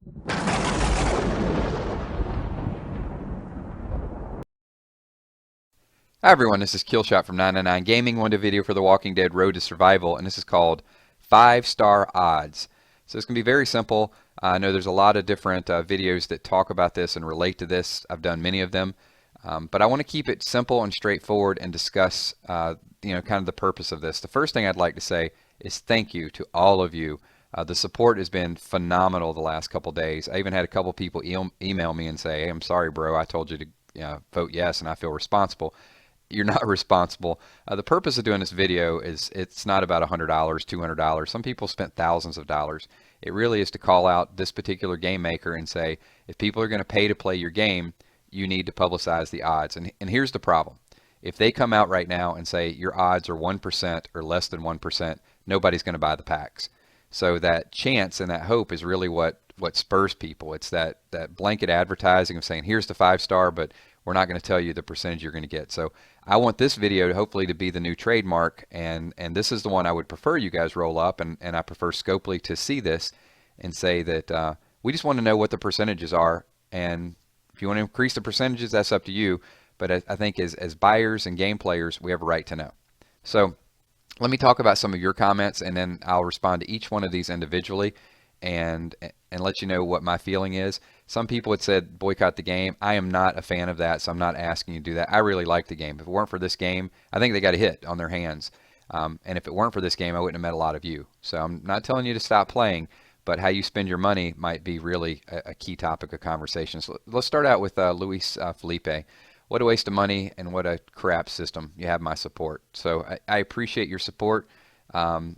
Hi everyone, this is Killshot from 999 Gaming. Wanted a video for The Walking Dead Road to Survival, and this is called 5-Star Odds. So it's going to be very simple. I know there's a lot of different videos that talk about this and relate to this. I've done many of them, but I want to keep it simple and straightforward and discuss, kind of the purpose of this. The first thing I'd like to say is thank you to all of you. The support has been phenomenal the last couple days. I even had a couple people email me and say, "Hey, I'm sorry, bro. I told you to vote yes, and I feel responsible." You're not responsible. The purpose of doing this video is it's not about $100, $200. Some people spent thousands of dollars. It really is to call out this particular game maker and say, if people are going to pay to play your game, you need to publicize the odds. And here's the problem. If they come out right now and say your odds are 1% or less than 1%, nobody's going to buy the packs. So that chance and that hope is really what spurs people. It's that blanket advertising of saying, here's the 5-star, but we're not going to tell you the percentage you're going to get. So I want this video hopefully to be the new trademark, and this is the one I would prefer you guys roll up, and I prefer Scopely to see this and say that we just want to know what the percentages are, and if you want to increase the percentages, that's up to you, but I think as buyers and game players, we have a right to know. So let me talk about some of your comments, and then I'll respond to each one of these individually and let you know what my feeling is. Some people had said boycott the game. I am not a fan of that, so I'm not asking you to do that. I really like the game. If it weren't for this game, I think they got a hit on their hands. And if it weren't for this game, I wouldn't have met a lot of you. So I'm not telling you to stop playing, but how you spend your money might be really a key topic of conversation. So let's start out with Luis Felipe. What a waste of money and what a crap system. You have my support. So I appreciate your support.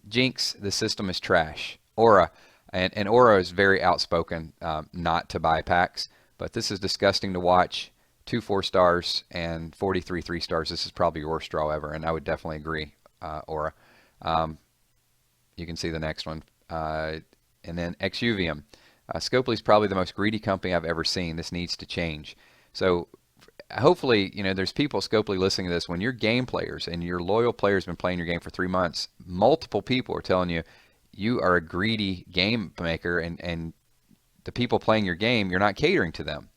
Jinx, the system is trash. Aura. And Aura is very outspoken not to buy packs, but this is disgusting to watch. 2 4-stars and 43 3-stars. This is probably your worst draw ever, and I would definitely agree, Aura. You can see the next one. And then Exuvium. Scopely is probably the most greedy company I've ever seen. This needs to change. So hopefully, there's people Scopely listening to this. When you're game players and your loyal players have been playing your game for 3 months, multiple people are telling you, you are a greedy game maker, and the people playing your game, you're not catering to them.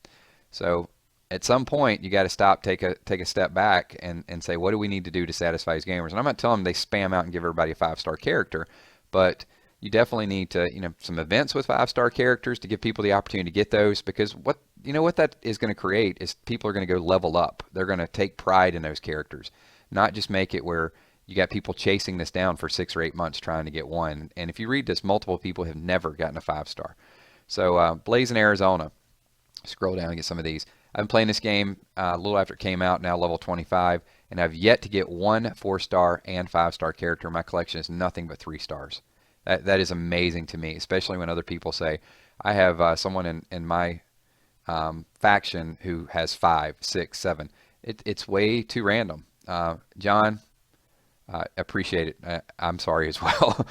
So at some point, you got to stop, take a step back, and say, what do we need to do to satisfy these gamers? And I'm not telling them they spam out and give everybody a 5-star character, but you definitely need to, some events with 5-star characters to give people the opportunity to get those, because what that is going to create is people are going to go level up. They're going to take pride in those characters, not just make it where you got people chasing this down for 6 or 8 months trying to get one. And if you read this, multiple people have never gotten a 5-star. So Blaze in Arizona. Scroll down and get some of these. I've been playing this game a little after it came out, now level 25, and I've yet to get one 4-star and 5-star character. My collection is nothing but 3 stars. That is amazing to me, especially when other people say, I have someone in my faction who has 5, 6, 7. It's way too random. John, appreciate it. I'm sorry as well.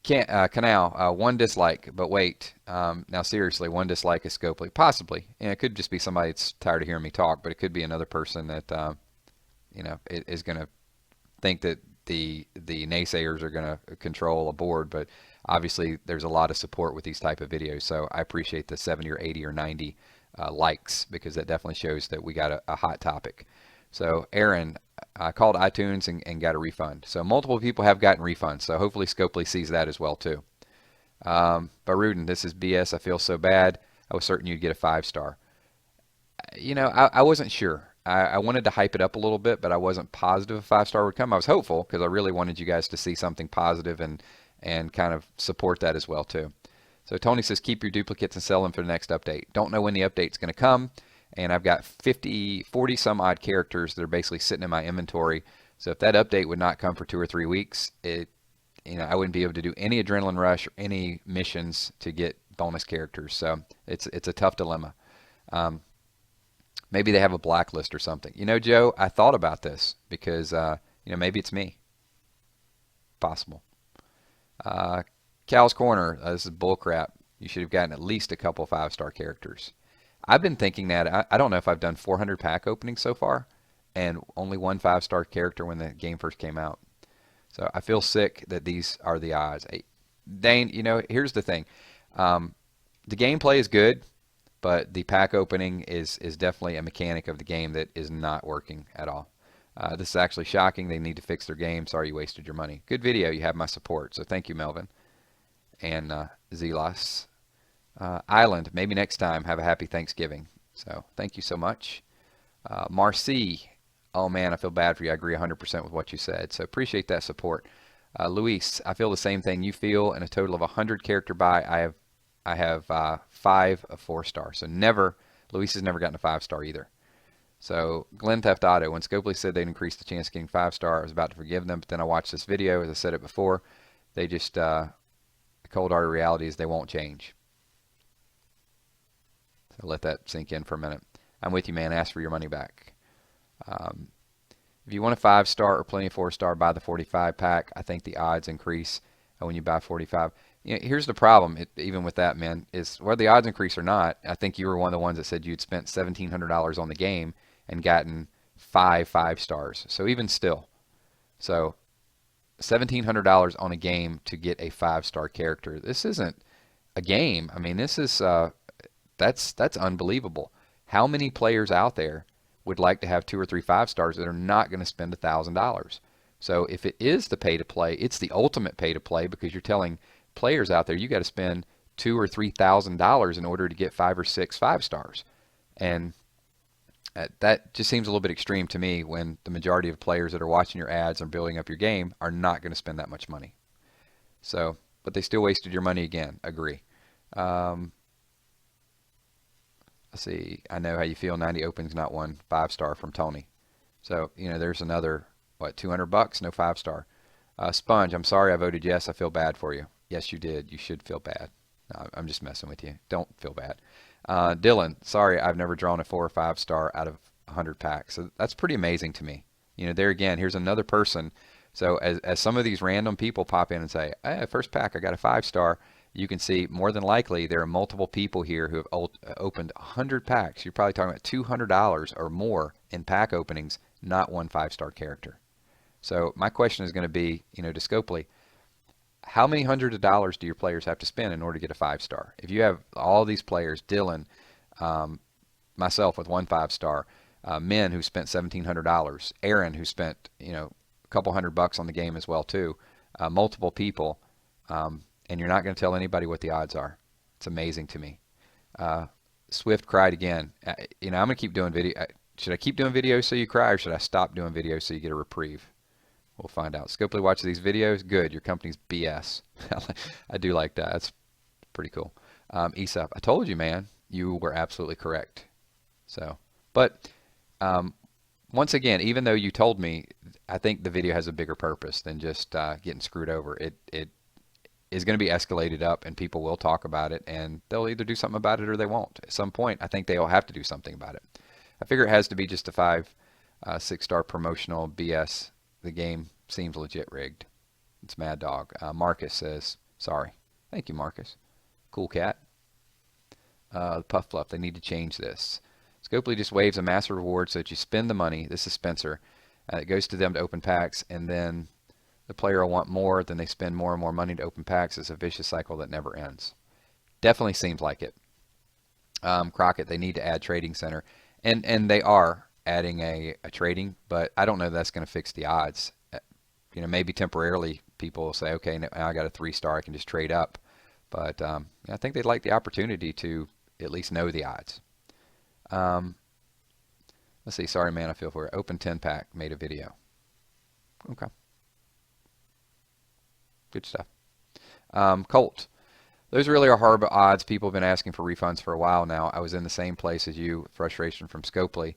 Canal, 1 dislike, but wait. Now seriously, 1 dislike is Scopely. Possibly. And it could just be somebody that's tired of hearing me talk, but it could be another person that, is going to think that the naysayers are going to control a board. But obviously, there's a lot of support with these type of videos. So I appreciate the 70 or 80 or 90 likes, because that definitely shows that we got a hot topic. So Aaron, I called iTunes and got a refund. So multiple people have gotten refunds. So hopefully Scopely sees that as well too. Baruden, this is BS. I feel so bad. I was certain you'd get a 5-star. I wasn't sure. I wanted to hype it up a little bit, but I wasn't positive a 5-star would come. I was hopeful because I really wanted you guys to see something positive and kind of support that as well too. So Tony says, keep your duplicates and sell them for the next update. Don't know when the update's going to come. And I've got 40 some odd characters that are basically sitting in my inventory. So if that update would not come for 2 or 3 weeks, I wouldn't be able to do any adrenaline rush or any missions to get bonus characters. So it's a tough dilemma. Maybe they have a blacklist or something. Joe, I thought about this because maybe it's me. Possible. Cal's Corner, this is bullcrap. You should have gotten at least a couple 5-star characters. I've been thinking that. I don't know if I've done 400 pack openings so far, and only 1 5-star character when the game first came out. So I feel sick that these are the odds. Dane, here's the thing. The gameplay is good, but the pack opening is definitely a mechanic of the game that is not working at all. This is actually shocking. They need to fix their game. Sorry you wasted your money. Good video. You have my support. So thank you, Melvin. And Zelos. Island, maybe next time. Have a happy Thanksgiving. So thank you so much. Marcy. Oh man, I feel bad for you. I agree 100% with what you said. So appreciate that support. Luis, I feel the same thing you feel. In a total of 100 character buy, I have 5 of 4-star. So never, Luis has never gotten a 5-star either. So Glenn Theft Auto, when Scopely said they'd increase the chance of getting 5-star, I was about to forgive them, but then I watched this video. As I said it before, they just, the cold hard reality is they won't change. So let that sink in for a minute. I'm with you, man. Ask for your money back. If you want a 5-star or plenty of 4-star, buy the 45 pack. I think the odds increase when you buy 45. You know, here's the problem, even with that, man, is whether the odds increase or not. I think you were one of the ones that said you'd spent $1,700 on the game and gotten 5 stars. So even still, so $1,700 on a game to get a 5-star character. This isn't a game. I mean, this is that's unbelievable. How many players out there would like to have 2 or 3 5-stars that are not going to spend $1,000? So if it is the pay to play, it's the ultimate pay to play, because you're telling players out there you got to spend $2,000 or $3,000 in order to get 5 or 6 5-stars, and that just seems a little bit extreme to me when the majority of players that are watching your ads and building up your game are not going to spend that much money. So, but they still wasted your money again. Agree. Let's see. I know how you feel. 90 opens, not one 5-star from Tony. So, you know, there's another, what, $200? No 5-star. Sponge, I'm sorry I voted yes. I feel bad for you. Yes, you did. You should feel bad. No, I'm just messing with you. Don't feel bad. Dylan, sorry, I've never drawn a 4 or 5-star out of 100 packs. So that's pretty amazing to me. You know, there again, here's another person. So as some of these random people pop in and say, hey, first pack, I got a 5-star, you can see more than likely there are multiple people here who have opened 100 packs. You're probably talking about $200 or more in pack openings, not one 5-star character. So my question is going to be, you know, to Scopely, how many hundreds of dollars do your players have to spend in order to get a 5-star? If you have all these players, Dylan, myself with one 5-star, Min who spent $1,700, Aaron who spent, you know, a couple $100 on the game as well too, multiple people, and you're not going to tell anybody what the odds are. It's amazing to me. Swift cried again. You know, I'm going to keep doing video. Should I keep doing videos so you cry, or should I stop doing videos so you get a reprieve? We'll find out. Scopely watches these videos. Good. Your company's BS. I do like that. That's pretty cool. Aesop, I told you, man. You were absolutely correct. So, but once again, even though you told me, I think the video has a bigger purpose than just getting screwed over. It is going to be escalated up, and people will talk about it, and they'll either do something about it or they won't. At some point, I think they'll have to do something about it. I figure it has to be just a 5, 6-star promotional BS. The game seems legit rigged. It's Mad Dog. Marcus says, sorry. Thank you, Marcus. Cool cat. Puff Fluff, they need to change this. Scopely just waves a massive reward so that you spend the money. This is Spencer. It goes to them to open packs, and then the player will want more. Then they spend more and more money to open packs. It's a vicious cycle that never ends. Definitely seems like it. Crockett, they need to add Trading Center. And they are adding a trading, but I don't know that's going to fix the odds. You know, maybe temporarily people will say, okay, now I got a 3-star, I can just trade up. But I think they'd like the opportunity to at least know the odds. Let's see. Sorry, man, I feel for it. Open 10 pack, made a video. Okay. Good stuff. Colt. Those really are horrible odds. People have been asking for refunds for a while now. I was in the same place as you, frustration from Scopely.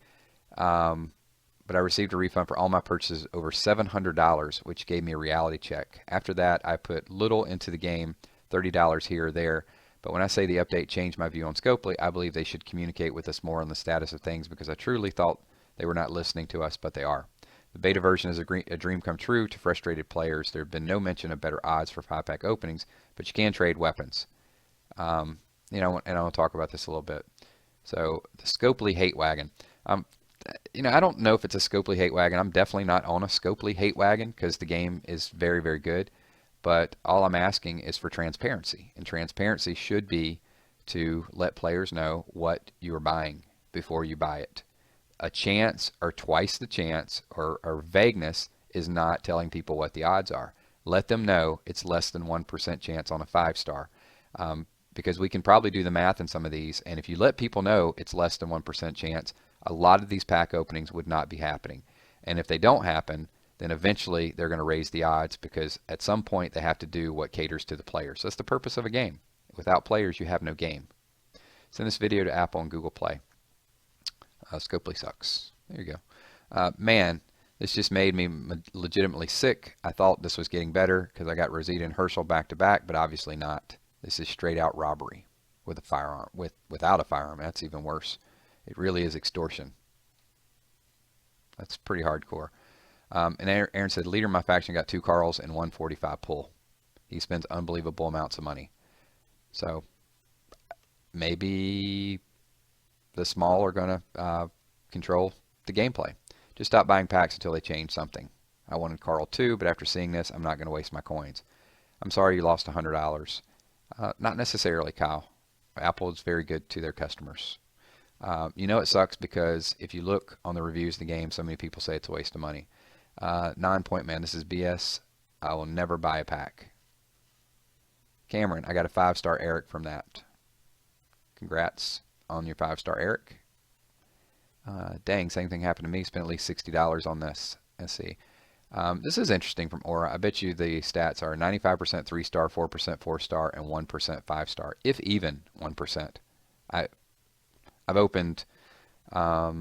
But I received a refund for all my purchases over $700, which gave me a reality check. After that, I put little into the game, $30 here or there. But when I say the update changed my view on Scopely, I believe they should communicate with us more on the status of things, because I truly thought they were not listening to us, but they are. The beta version is a dream come true to frustrated players. There have been no mention of better odds for 5-pack openings, but you can trade weapons. You know, and I'll talk about this a little bit. So the Scopely hate wagon. You know, I don't know if it's a Scopely hate wagon. I'm definitely not on a Scopely hate wagon because the game is very, very good. but all I'm asking is for transparency, and transparency should be to let players know what you're buying before you buy it. A chance or twice the chance or vagueness is not telling people what the odds are. Let them know it's less than 1% chance on a 5-star, because we can probably do the math in some of these, and if you let people know it's less than 1% chance, a lot of these pack openings would not be happening. And if they don't happen, then eventually they're going to raise the odds, because at some point they have to do what caters to the players. That's the purpose of a game. Without players, you have no game. Send this video to Apple and Google Play. Scopely sucks. There you go. Man, this just made me legitimately sick. I thought this was getting better because I got Rosita and Herschel back to back, but obviously not. This is straight out robbery with a firearm. Without a firearm, that's even worse. It really is extortion. That's pretty hardcore. And Aaron said, leader in my faction got 2 Carls and 145 pull. He spends unbelievable amounts of money. So maybe the small are going to control the gameplay. Just stop buying packs until they change something. I wanted Carl too, but after seeing this, I'm not going to waste my coins. I'm sorry you lost $100. Not necessarily, Kyle. Apple is very good to their customers. You know it sucks because if you look on the reviews of the game, so many people say it's a waste of money. 9 Point Man, this is BS. I will never buy a pack. Cameron, I got a 5-star Eric from that. Congrats on your 5-star Eric. Dang, same thing happened to me. Spent at least $60 on this. Let's see. This is interesting from Aura. I bet you the stats are 95% 3-star, 4% 4-star, and 1% 5-star, if even 1%. I've opened, I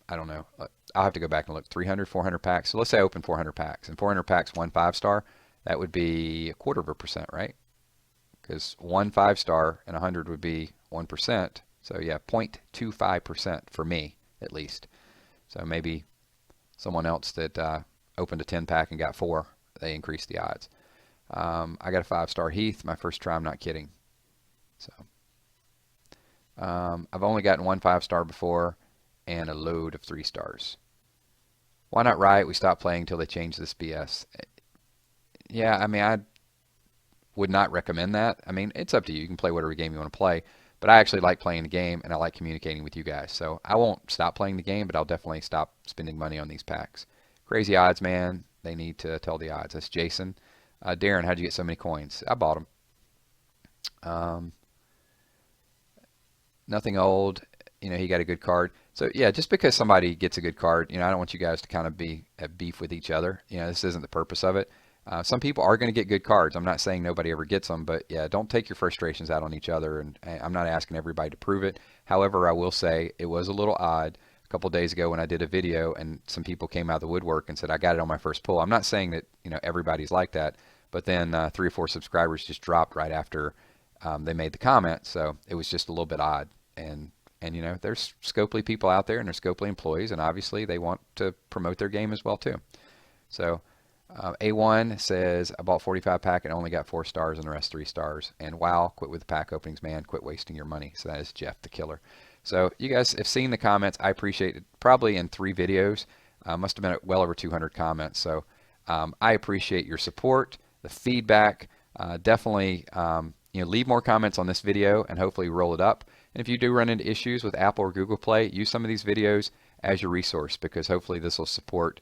don't know. I'll have to go back and look. 300, 400 packs. So let's say I open 400 packs, and 400 packs, 1 5-star. That would be 1/4%, right? Because 1 5-star and 100 would be 1%. So yeah, 0.25% for me, at least. So maybe someone else that opened a 10-pack and got 4, they increased the odds. I got a 5-star Heath, my first try, I'm not kidding. So I've only gotten 1 5-star before and a load of 3 stars. Why not Riot? We stopped playing until they changed this BS. Yeah, I mean, I would not recommend that. I mean, it's up to you. You can play whatever game you want to play. But I actually like playing the game, and I like communicating with you guys. So I won't stop playing the game, but I'll definitely stop spending money on these packs. Crazy odds, man. They need to tell the odds. That's Jason. Darren, how'd you get so many coins? I bought them. Nothing old. You know, he got a good card. So, yeah, just because somebody gets a good card, you know, I don't want you guys to kind of be at beef with each other. You know, this isn't the purpose of it. Some people are going to get good cards. I'm not saying nobody ever gets them, but yeah, don't take your frustrations out on each other. And I'm not asking everybody to prove it. However, I will say it was a little odd a couple of days ago when I did a video and some people came out of the woodwork and said, I got it on my first pull. I'm not saying that, you know, everybody's like that, but then 3 or 4 subscribers just dropped right after they made the comment. So it was just a little bit odd. And you know, there's Scopely people out there and there's Scopely employees, and obviously they want to promote their game as well too. So A1 says, I bought 45 pack and only got 4 stars and the rest 3 stars. And wow, quit with the pack openings, man. Quit wasting your money. So that is Jeff the Killer. So you guys have seen the comments. I appreciate it. Probably in 3 videos. Must have been well over 200 comments. So I appreciate your support, the feedback. Definitely you know, leave more comments on this video and hopefully roll it up. And if you do run into issues with Apple or Google Play, use some of these videos as your resource, because hopefully this will support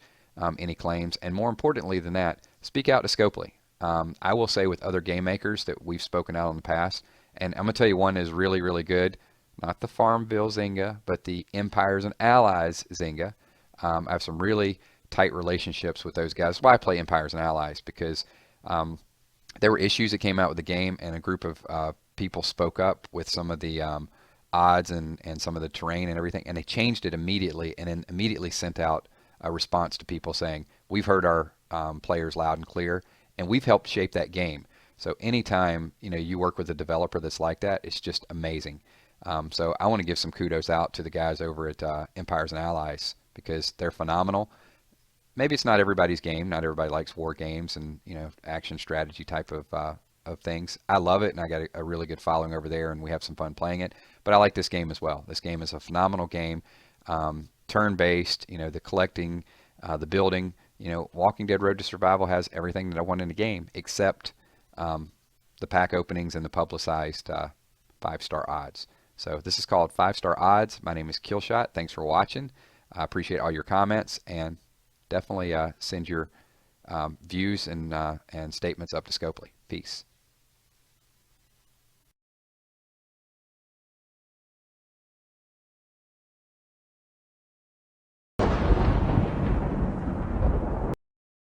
any claims. And more importantly than that, speak out to Scopely. I will say with other game makers that we've spoken out in the past, and I'm going to tell you one is really, really good. Not the Farmville Zynga, but the Empires and Allies Zynga. I have some really tight relationships with those guys. That's why I play Empires and Allies, because there were issues that came out with the game, and a group of people spoke up with some of the odds and some of the terrain and everything, and they changed it immediately, and then immediately sent out a response to people saying, we've heard our players loud and clear, and we've helped shape that game. So anytime, you know, you work with a developer that's like that, it's just amazing. So I want to give some kudos out to the guys over at Empires and Allies, because they're phenomenal. Maybe it's not everybody's game. Not everybody likes war games and, you know, action strategy type of things. I love it, and I got a really good following over there, and we have some fun playing it. But I like this game as well. This game is a phenomenal game. Turn-based, you know, the collecting, the building, you know, Walking Dead Road to Survival has everything that I want in a game except the pack openings and the publicized 5-star odds. So this is called 5-star odds. My name is Killshot. Thanks for watching. I appreciate all your comments, and definitely send your views and statements up to Scopely. Peace.